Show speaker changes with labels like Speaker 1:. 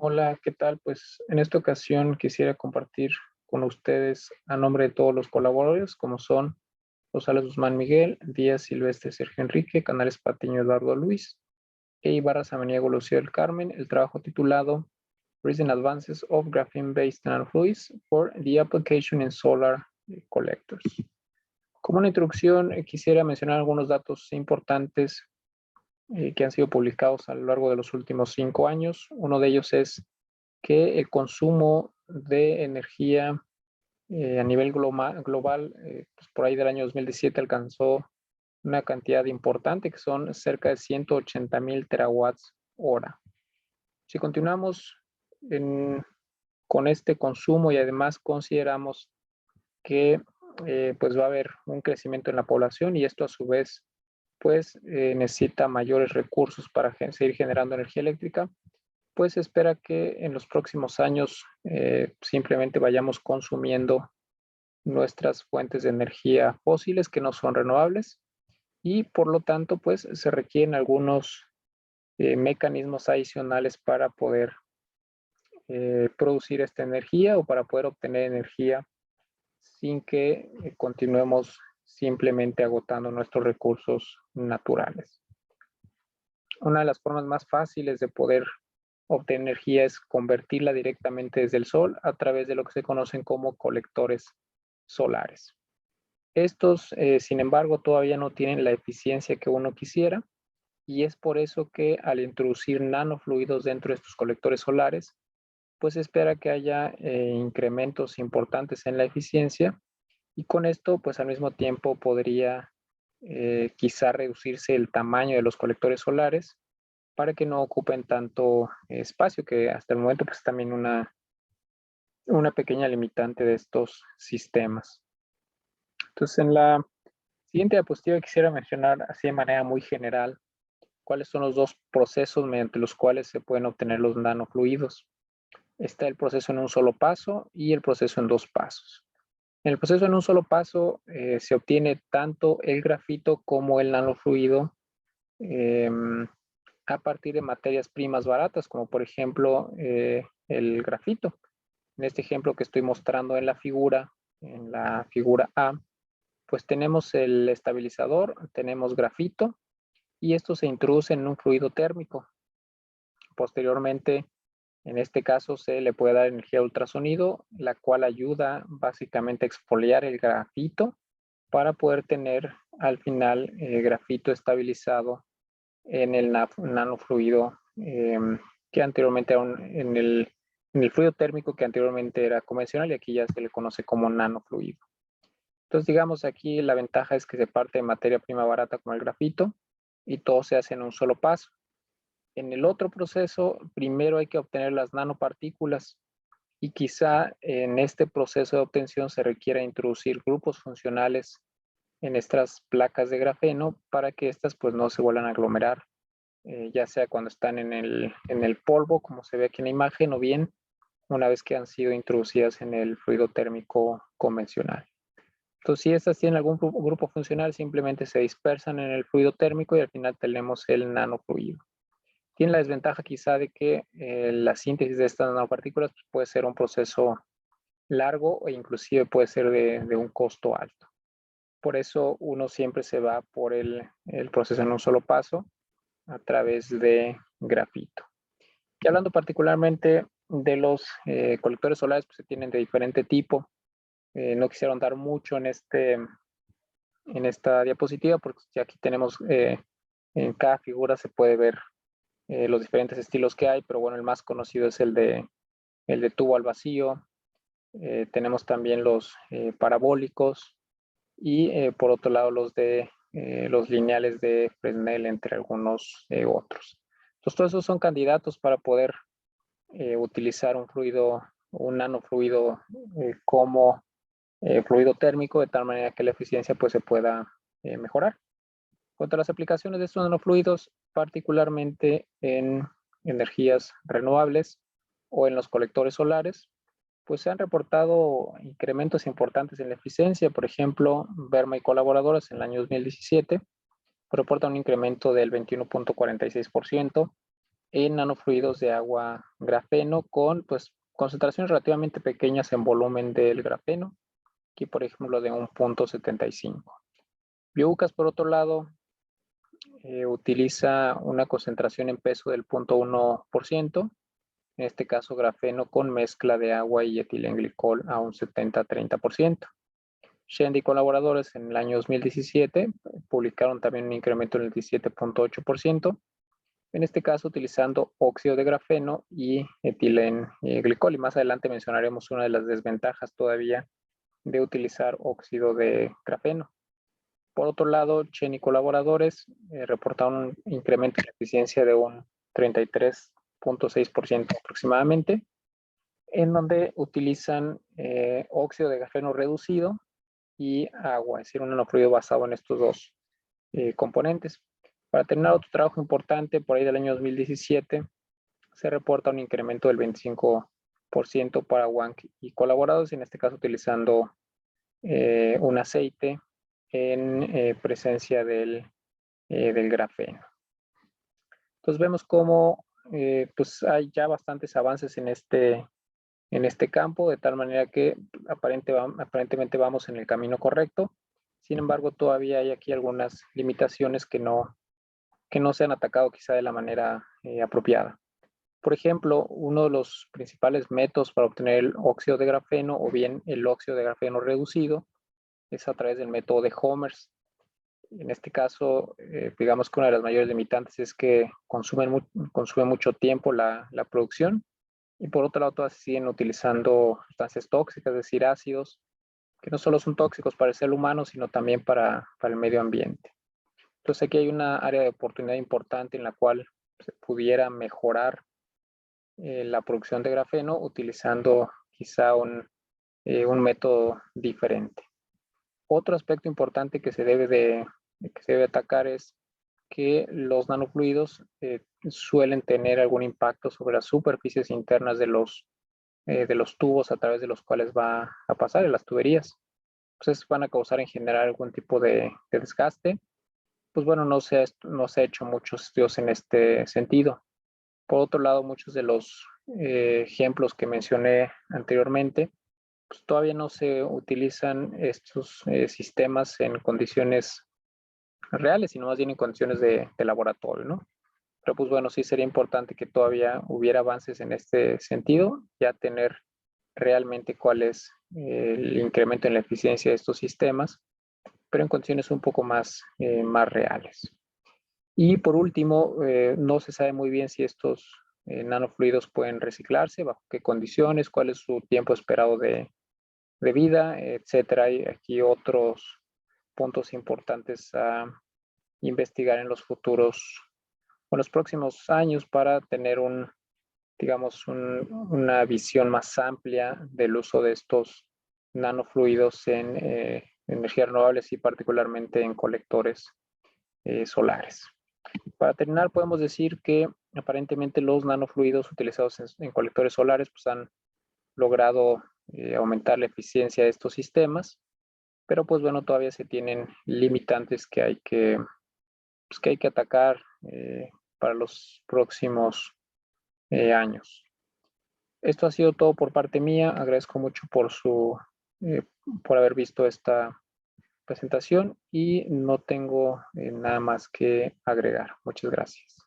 Speaker 1: Hola, ¿qué tal? Pues en esta ocasión quisiera compartir con ustedes a nombre de todos los colaboradores, como son Rosales Guzmán Miguel, Díaz Silvestre Sergio Enrique, Canales Patiño Eduardo Luis e Ibarra Samaniego Lucía del Carmen, el trabajo titulado Recent Advances of Graphene-Based Nanofluids for the Application in Solar Collectors. Como una introducción, quisiera mencionar algunos datos importantes que han sido publicados a lo largo de los últimos 5 años. Uno de ellos es que el consumo de energía a nivel global, pues por ahí del año 2017 alcanzó una cantidad importante que son cerca de 180,000 terawatts hora. Si continuamos con este consumo y además consideramos que pues va a haber un crecimiento en la población y esto a su vez pues necesita mayores recursos para seguir generando energía eléctrica, pues se espera que en los próximos años simplemente vayamos consumiendo nuestras fuentes de energía fósiles que no son renovables y por lo tanto pues se requieren algunos mecanismos adicionales para poder producir esta energía o para poder obtener energía sin que continuemos simplemente agotando nuestros recursos naturales. Una de las formas más fáciles de poder obtener energía es convertirla directamente desde el sol a través de lo que se conocen como colectores solares. Estos, sin embargo, todavía no tienen la eficiencia que uno quisiera y es por eso que al introducir nanofluidos dentro de estos colectores solares, pues se espera que haya incrementos importantes en la eficiencia y con esto, pues al mismo tiempo podría quizá reducirse el tamaño de los colectores solares para que no ocupen tanto espacio, que hasta el momento pues también una pequeña limitante de estos sistemas. Entonces en la siguiente diapositiva quisiera mencionar así de manera muy general cuáles son los dos procesos mediante los cuales se pueden obtener los nanofluidos. Está el proceso en un solo paso y el proceso en dos pasos. En el proceso en un solo paso se obtiene tanto el grafito como el nanofluido a partir de materias primas baratas, como por ejemplo el grafito. En este ejemplo que estoy mostrando en la figura A, pues tenemos el estabilizador, tenemos grafito y esto se introduce en un fluido térmico. Posteriormente, en este caso se le puede dar energía de ultrasonido, la cual ayuda básicamente a exfoliar el grafito para poder tener al final grafito estabilizado en el nanofluido que anteriormente era en el fluido térmico que anteriormente era convencional y aquí ya se le conoce como nanofluido. Entonces, digamos aquí la ventaja es que se parte de materia prima barata como el grafito y todo se hace en un solo paso. En el otro proceso, primero hay que obtener las nanopartículas y quizá en este proceso de obtención se requiera introducir grupos funcionales en estas placas de grafeno para que estas pues no se vuelvan a aglomerar, ya sea cuando están en el polvo, como se ve aquí en la imagen, o bien una vez que han sido introducidas en el fluido térmico convencional. Entonces, si estas tienen algún grupo funcional, simplemente se dispersan en el fluido térmico y al final tenemos el nanofluido. Tiene la desventaja quizá de que la síntesis de estas nanopartículas pues, puede ser un proceso largo e inclusive puede ser de un costo alto. Por eso uno siempre se va por el proceso en un solo paso a través de grafito. Y hablando particularmente de los colectores solares, pues se tienen de diferente tipo. No quisiera andar mucho en esta diapositiva porque ya aquí tenemos en cada figura se puede ver los diferentes estilos que hay, pero bueno, el más conocido es el de tubo al vacío. Tenemos también los parabólicos y por otro lado los lineales de Fresnel, entre algunos otros. Entonces, todos esos son candidatos para poder utilizar un nanofluido como fluido térmico, de tal manera que la eficiencia pues, se pueda mejorar. Cuanto a las aplicaciones de estos nanofluidos, particularmente en energías renovables o en los colectores solares, pues se han reportado incrementos importantes en la eficiencia. Por ejemplo, Verma y colaboradores en el año 2017 reportan un incremento del 21.46% en nanofluidos de agua grafeno con pues, concentraciones relativamente pequeñas en volumen del grafeno. Aquí, por ejemplo, de 1.75. BioUCAS, por otro lado, utiliza una concentración en peso del 0.1%. En este caso, grafeno con mezcla de agua y etilenglicol a un 70-30%. Shen y colaboradores en el año 2017 publicaron también un incremento en el 17.8%. En este caso, utilizando óxido de grafeno y etilenglicol. Y más adelante mencionaremos una de las desventajas todavía de utilizar óxido de grafeno. Por otro lado, Chen y colaboradores reportaron un incremento de eficiencia de un 33.6% aproximadamente, en donde utilizan óxido de grafeno reducido y agua, es decir, un nanofluido basado en estos dos componentes. Para terminar, otro trabajo importante por ahí del año 2017, se reporta un incremento del 25% para Wang y colaboradores, en este caso utilizando un aceite en presencia del grafeno. Entonces vemos cómo pues hay ya bastantes avances en este campo, de tal manera que aparentemente vamos en el camino correcto. Sin embargo, todavía hay aquí algunas limitaciones que no se han atacado quizá de la manera apropiada. Por ejemplo, uno de los principales métodos para obtener el óxido de grafeno o bien el óxido de grafeno reducido es a través del método de Homers. En este caso, digamos que una de las mayores limitantes es que consume mucho tiempo la producción, y por otro lado todas siguen utilizando sustancias tóxicas, es decir, ácidos, que no solo son tóxicos para el ser humano, sino también para el medio ambiente. Entonces aquí hay una área de oportunidad importante en la cual se pudiera mejorar la producción de grafeno utilizando quizá un método diferente. Otro aspecto importante que se debe atacar es que los nanofluidos suelen tener algún impacto sobre las superficies internas de los tubos a través de los cuales va a pasar, en las tuberías. Entonces van a causar en general algún tipo de desgaste. Pues bueno, no se ha hecho muchos estudios en este sentido. Por otro lado, muchos de los ejemplos que mencioné anteriormente, pues todavía no se utilizan estos sistemas en condiciones reales, sino más bien en condiciones de laboratorio, ¿no? Pero pues bueno, sí sería importante que todavía hubiera avances en este sentido, ya tener realmente cuál es el incremento en la eficiencia de estos sistemas, pero en condiciones un poco más reales. Y por último, no se sabe muy bien si estos nanofluidos pueden reciclarse, bajo qué condiciones, cuál es su tiempo esperado de vida, etcétera. Hay aquí otros puntos importantes a investigar en los próximos años para tener una visión más amplia del uso de estos nanofluidos en energías renovables y particularmente en colectores solares. Para terminar, podemos decir que aparentemente los nanofluidos utilizados en colectores solares pues, han logrado aumentar la eficiencia de estos sistemas, pero pues bueno, todavía se tienen limitantes que hay que atacar para los próximos años. Esto ha sido todo por parte mía. Agradezco mucho por haber visto esta presentación y no tengo nada más que agregar. Muchas gracias.